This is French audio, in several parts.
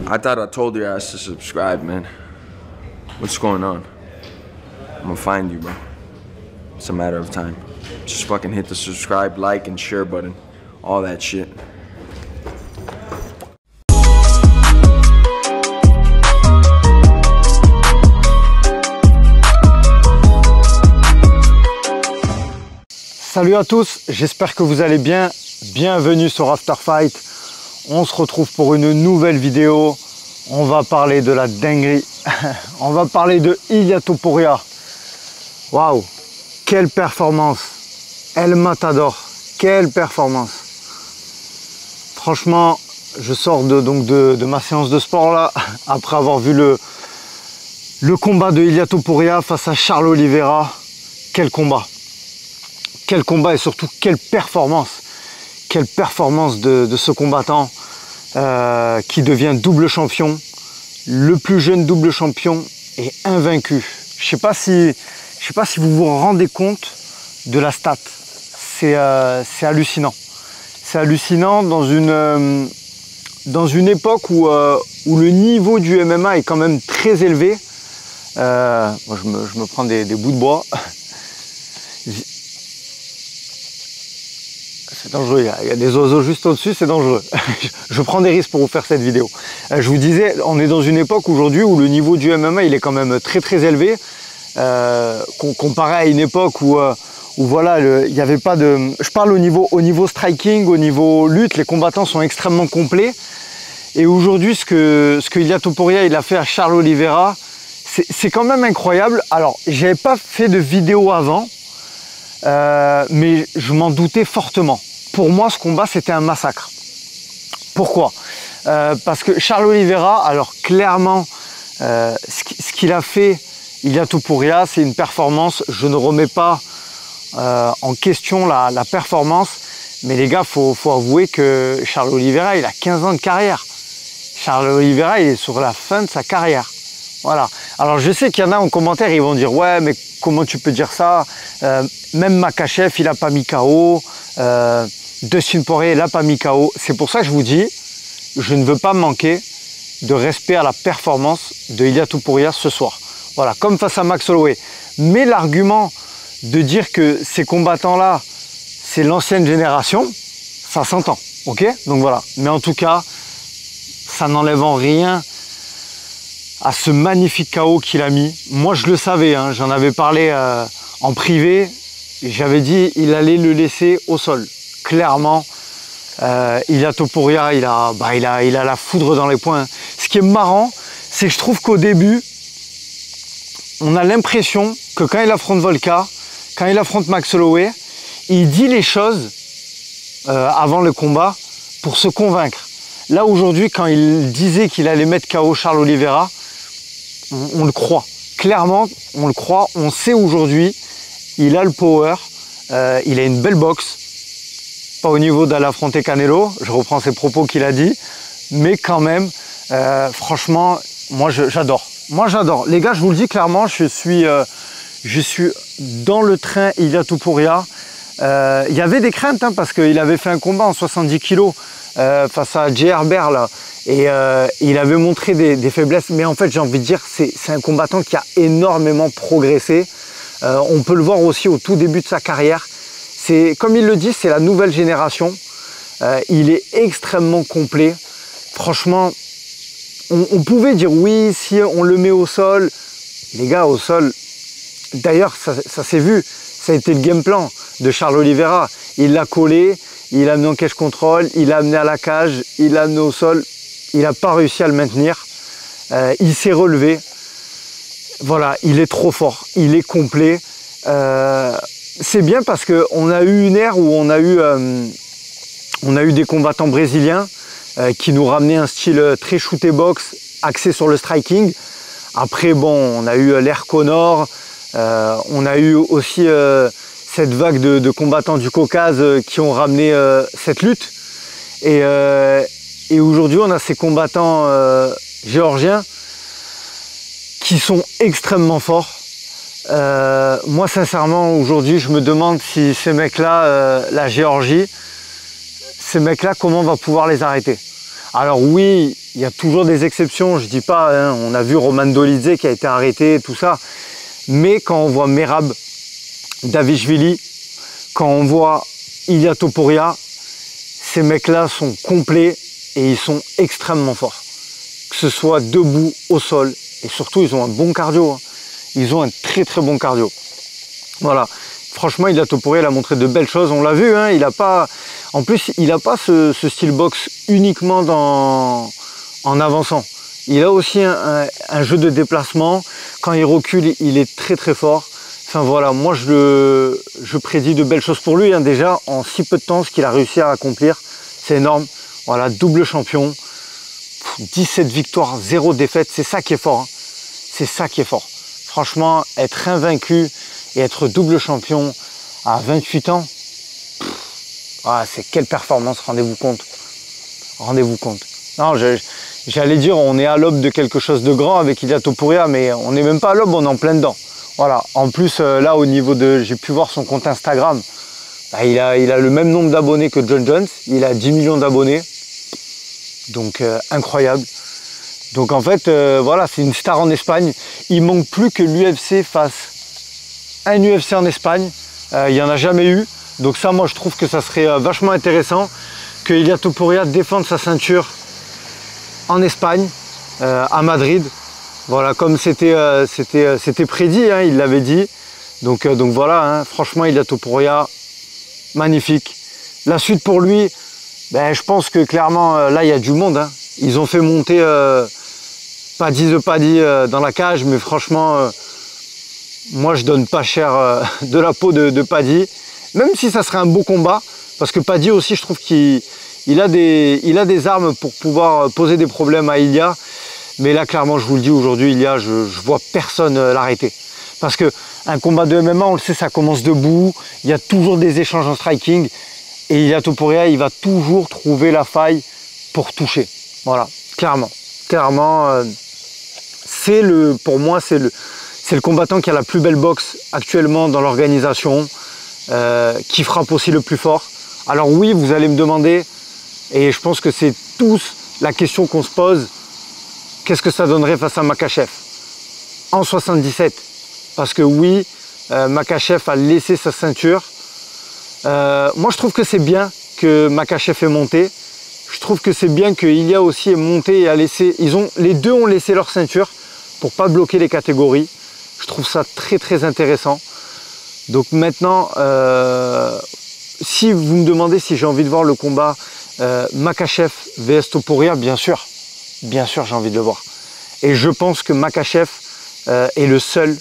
I thought I told your ass to subscribe, man. What's going on? I'm gonna find you, bro. It's a matter of time. Just fucking hit the subscribe, like, and share button. All that shit. Salut à tous, j'espère que vous allez bien. Bienvenue sur After Fight. On se retrouve pour une nouvelle vidéo. On va parler de la dinguerie. On va parler de Ilia Topuria. Waouh, quelle performance. El Matador, quelle performance. Franchement, je sors de ma séance de sport là, après avoir vu le combat de Ilia Topuria face à Charles Oliveira. Quel combat. Quel combat et surtout quelle performance. Quelle performance de ce combattant qui devient double champion, le plus jeune double champion et invaincu. Je sais pas si vous vous rendez compte de la stat. C'est hallucinant. C'est hallucinant dans une époque où le niveau du MMA est quand même très élevé. Moi je me prends des bouts de bois. C'est dangereux, il y a des oiseaux juste au-dessus, c'est dangereux. Je prends des risques pour vous faire cette vidéo. Je vous disais, on est dans une époque aujourd'hui où le niveau du MMA il est quand même très très élevé. Comparé à une époque où voilà, il n'y avait pas de... Je parle au niveau striking, au niveau lutte, les combattants sont extrêmement complets. Et aujourd'hui, ce que Ilia Topuria il a fait à Charles Oliveira, c'est quand même incroyable. Alors, j'avais pas fait de vidéo avant, mais je m'en doutais fortement. Pour moi, ce combat, c'était un massacre. Pourquoi? Parce que Charles Oliveira, alors clairement, ce qu'il a fait, Ilia Topuria, c'est une performance. Je ne remets pas en question la performance, mais les gars, faut avouer que Charles Oliveira, il a 15 ans de carrière. Charles Oliveira, il est sur la fin de sa carrière. Voilà. Alors je sais qu'il y en a en commentaire, ils vont dire ouais, mais comment tu peux dire ça? Même Makhachev, il n'a pas mis KO. Dustin Poirier, il n'a pas mis KO. C'est pour ça que je vous dis, je ne veux pas manquer de respect à la performance de Ilia Topuria ce soir. Voilà, comme face à Max Holloway. Mais l'argument de dire que ces combattants-là, c'est l'ancienne génération, ça s'entend. Ok? Donc voilà. Mais en tout cas, ça n'enlève en rien à ce magnifique KO qu'il a mis. Moi, je le savais, hein, j'en avais parlé en privé. J'avais dit il allait le laisser au sol. Clairement, Ilia Topuria, il a la foudre dans les poings. Ce qui est marrant, c'est que je trouve qu'au début, on a l'impression que quand il affronte Volka, quand il affronte Max Holloway, il dit les choses avant le combat pour se convaincre. Là, aujourd'hui, quand il disait qu'il allait mettre KO Charles Oliveira, on le croit. Clairement, on le croit. On sait aujourd'hui, il a le power, il a une belle boxe. Pas au niveau d'aller affronter Canelo, je reprends ses propos qu'il a dit, mais quand même, franchement, moi j'adore. Moi j'adore. Les gars, je vous le dis clairement, je suis dans le train Ilia Topuria. Il y avait des craintes hein, parce qu'il avait fait un combat en 70 kg face à Jay Herbert là, et il avait montré des faiblesses. Mais en fait, j'ai envie de dire, c'est un combattant qui a énormément progressé. On peut le voir aussi au tout début de sa carrière. Comme il le dit, c'est la nouvelle génération. Il est extrêmement complet. Franchement, on pouvait dire oui, si on le met au sol. Les gars, au sol, d'ailleurs, ça s'est vu. Ça a été le game plan de Charles Oliveira. Il l'a collé, il l'a amené en cage contrôle, il l'a amené à la cage, il l'a amené au sol. Il n'a pas réussi à le maintenir. Il s'est relevé. Voilà, il est trop fort. Il est complet. C'est bien parce qu'on a eu une ère où on a eu des combattants brésiliens qui nous ramenaient un style très shooté box axé sur le striking. Après, bon, on a eu l'ère Conor, on a eu aussi cette vague de combattants du Caucase qui ont ramené cette lutte. Et aujourd'hui, on a ces combattants géorgiens qui sont extrêmement forts. Moi sincèrement aujourd'hui je me demande si ces mecs là, la Géorgie, ces mecs là comment on va pouvoir les arrêter. Alors oui, il y a toujours des exceptions, je dis pas, hein, on a vu Roman Dolidze qui a été arrêté, tout ça. Mais quand on voit Merab Davishvili, quand on voit Ilia Topuria, ces mecs-là sont complets et ils sont extrêmement forts. Que ce soit debout, au sol, et surtout ils ont un bon cardio. Hein. Ils ont un très très bon cardio. Voilà. Franchement, Ilia Topuria, il a montré de belles choses. On l'a vu, hein, il a pas. En plus, il n'a pas ce style boxe uniquement en avançant. Il a aussi un jeu de déplacement. Quand il recule, il est très très fort. Enfin voilà, moi je prédis de belles choses pour lui. Hein. Déjà, en si peu de temps, ce qu'il a réussi à accomplir, c'est énorme. Voilà, double champion. 17 victoires, 0 défaite. C'est ça qui est fort. Hein. C'est ça qui est fort. Franchement, être invaincu et être double champion à 28 ans, ah, c'est quelle performance, rendez-vous compte. Rendez-vous compte. Non, j'allais dire, on est à l'aube de quelque chose de grand avec Ilia Topuria, mais on n'est même pas à l'aube, on est en plein dedans. Voilà. En plus, là, au niveau de... J'ai pu voir son compte Instagram. Bah, il a le même nombre d'abonnés que John Jones. Il a 10 millions d'abonnés. Donc, incroyable. Donc, en fait, voilà, c'est une star en Espagne. Il manque plus que l'UFC fasse un UFC en Espagne. Il n'y en a jamais eu. Donc ça, moi, je trouve que ça serait vachement intéressant que Ilia Topuria défende sa ceinture en Espagne, à Madrid. Voilà, comme c'était prédit, hein, il l'avait dit. Donc voilà, hein, franchement, Ilia Topuria, magnifique. La suite pour lui, ben, je pense que clairement, là, il y a du monde. Hein. Ils ont fait monter Paddy the Paddy dans la cage, mais franchement, moi, je donne pas cher de la peau de Paddy. Même si ça serait un beau combat, parce que Paddy aussi, je trouve qu'il a des armes pour pouvoir poser des problèmes à Ilia. Mais là, clairement, je vous le dis, aujourd'hui, Ilia, je vois personne l'arrêter. Parce qu'un combat de MMA, on le sait, ça commence debout. Il y a toujours des échanges en striking. Et Ilia Topuria, il va toujours trouver la faille pour toucher. Voilà, clairement. Clairement, pour moi, c'est le combattant qui a la plus belle boxe actuellement dans l'organisation. Qui frappe aussi le plus fort. Alors oui, vous allez me demander, et je pense que c'est tous la question qu'on se pose, qu'est-ce que ça donnerait face à Makhachev en 77? Parce que oui, Makhachev a laissé sa ceinture. Moi, je trouve que c'est bien que Makhachev est monté. Je trouve que c'est bien que Ilia aussi est monté et a laissé... Les deux ont laissé leur ceinture pour pas bloquer les catégories. Je trouve ça très très intéressant. Donc maintenant, si vous me demandez si j'ai envie de voir le combat Makhachev vs Topuria, bien sûr j'ai envie de le voir. Et je pense que Makhachev est le seul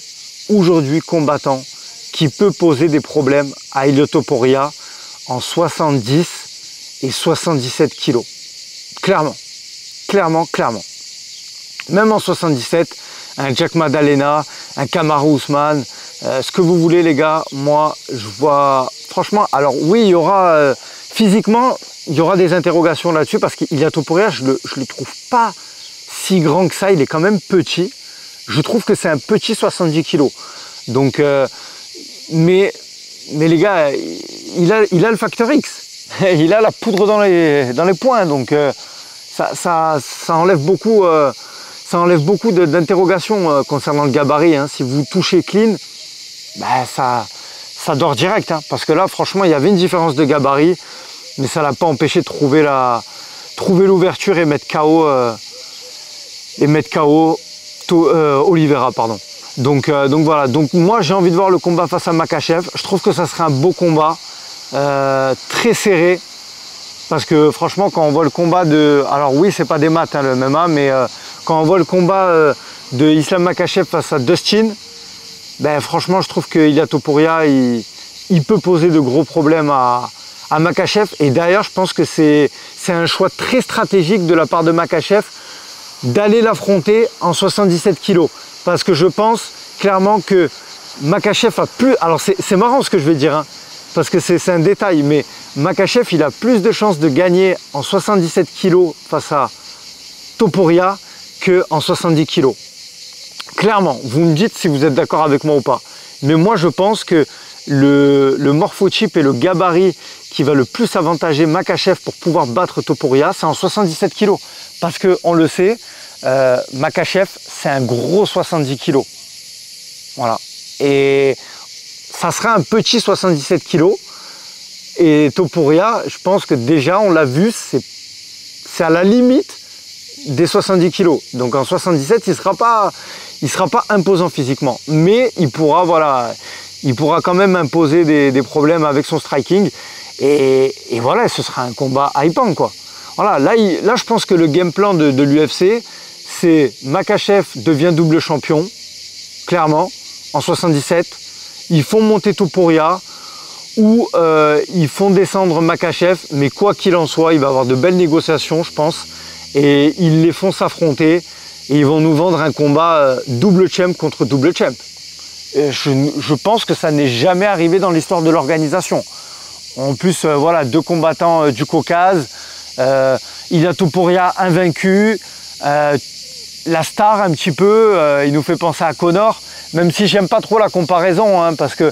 aujourd'hui combattant qui peut poser des problèmes à Ilia Topuria en 70 et 77 kilos. Clairement. Même en 77, un Jack Maddalena, un Kamaru Usman, ce que vous voulez les gars, moi je vois franchement, alors oui il y aura physiquement, il y aura des interrogations là-dessus parce qu'Ilia Topuria, je le trouve pas si grand que ça, il est quand même petit. Je trouve que c'est un petit 70 kg. Donc, mais les gars, il a le facteur X. Il a la poudre dans les poings. Donc ça enlève beaucoup, d'interrogations concernant le gabarit. Hein. Si vous touchez clean, ben ça dort direct. Hein. Parce que là, franchement, il y avait une différence de gabarit. Mais ça l'a pas empêché de trouver l'ouverture et mettre KO Oliveira, pardon. Donc voilà. Donc moi j'ai envie de voir le combat face à Makhachev. Je trouve que ça serait un beau combat, très serré. Parce que franchement quand on voit le combat alors oui c'est pas des maths hein, le MMA, mais quand on voit le combat de Islam Makhachev face à Dustin, ben franchement je trouve que Ilia Topuria il peut poser de gros problèmes à Makhachev. Et d'ailleurs je pense que c'est un choix très stratégique de la part de Makhachev d'aller l'affronter en 77 kg. Parce que je pense clairement que Makhachev a plus... Alors c'est marrant ce que je vais dire, hein, parce que c'est un détail, mais Makhachev il a plus de chances de gagner en 77 kg face à Topuria qu'en 70 kg. Clairement, vous me dites si vous êtes d'accord avec moi ou pas. Mais moi je pense que le morphotype et le gabarit qui va le plus avantager Makhachev pour pouvoir battre Topuria, c'est en 77 kg. Parce qu'on le sait, Makhachev, c'est un gros 70 kg. Voilà. Et ça sera un petit 77 kg. Et Topuria, je pense que déjà, on l'a vu, c'est à la limite des 70 kg. Donc en 77, il sera pas imposant physiquement. Mais il pourra, voilà, il pourra quand même imposer des problèmes avec son striking. Et voilà, ce sera un combat hypant, quoi. Voilà, là, je pense que le game plan de l'UFC, c'est Makhachev devient double champion, clairement, en 77. Ils font monter Topuria ou ils font descendre Makhachev, mais quoi qu'il en soit, il va y avoir de belles négociations, je pense. Et ils les font s'affronter et ils vont nous vendre un combat double champ contre double champ. Et je pense que ça n'est jamais arrivé dans l'histoire de l'organisation. En plus, voilà, deux combattants du Caucase, Ilia Topuria invaincu, la star un petit peu, il nous fait penser à Conor, même si j'aime pas trop la comparaison, hein, parce que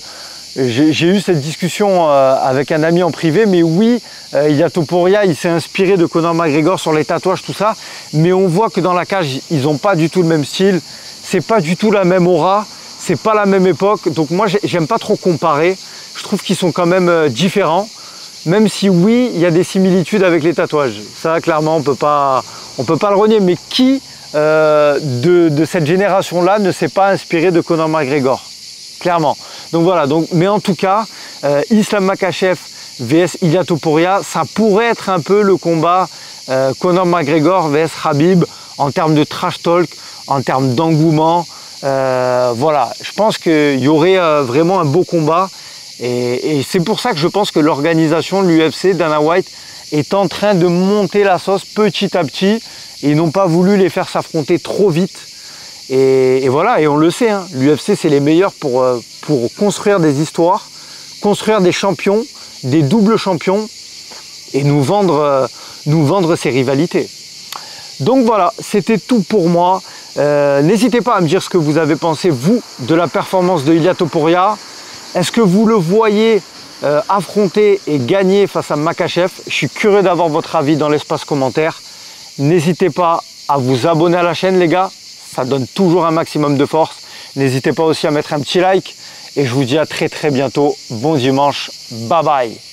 j'ai eu cette discussion avec un ami en privé, mais oui, Ilia Topuria, il s'est inspiré de Conor McGregor sur les tatouages, tout ça, mais on voit que dans la cage, ils n'ont pas du tout le même style, c'est pas du tout la même aura, c'est pas la même époque, donc moi j'aime pas trop comparer, je trouve qu'ils sont quand même différents, même si oui, il y a des similitudes avec les tatouages, ça clairement on peut pas le renier, mais qui de cette génération-là ne s'est pas inspiré de Conor McGregor, clairement. Donc voilà, mais en tout cas, Islam Makhachev vs Ilia Topuria, ça pourrait être un peu le combat Conor McGregor vs Khabib en termes de trash talk, en termes d'engouement. Voilà, je pense qu'il y aurait vraiment un beau combat et c'est pour ça que je pense que l'organisation de l'UFC, Dana White, est en train de monter la sauce petit à petit et ils n'ont pas voulu les faire s'affronter trop vite. Et voilà, et on le sait, hein, l'UFC c'est les meilleurs pour construire des histoires, construire des champions, des doubles champions et nous vendre ces rivalités. Donc voilà, c'était tout pour moi. N'hésitez pas à me dire ce que vous avez pensé, vous, de la performance de Ilia Topuria. Est-ce que vous le voyez affronter et gagner face à Makhachev? Je suis curieux d'avoir votre avis dans l'espace commentaire. N'hésitez pas à vous abonner à la chaîne, les gars. Ça donne toujours un maximum de force. N'hésitez pas aussi à mettre un petit like. Et je vous dis à très bientôt. Bon dimanche. Bye bye.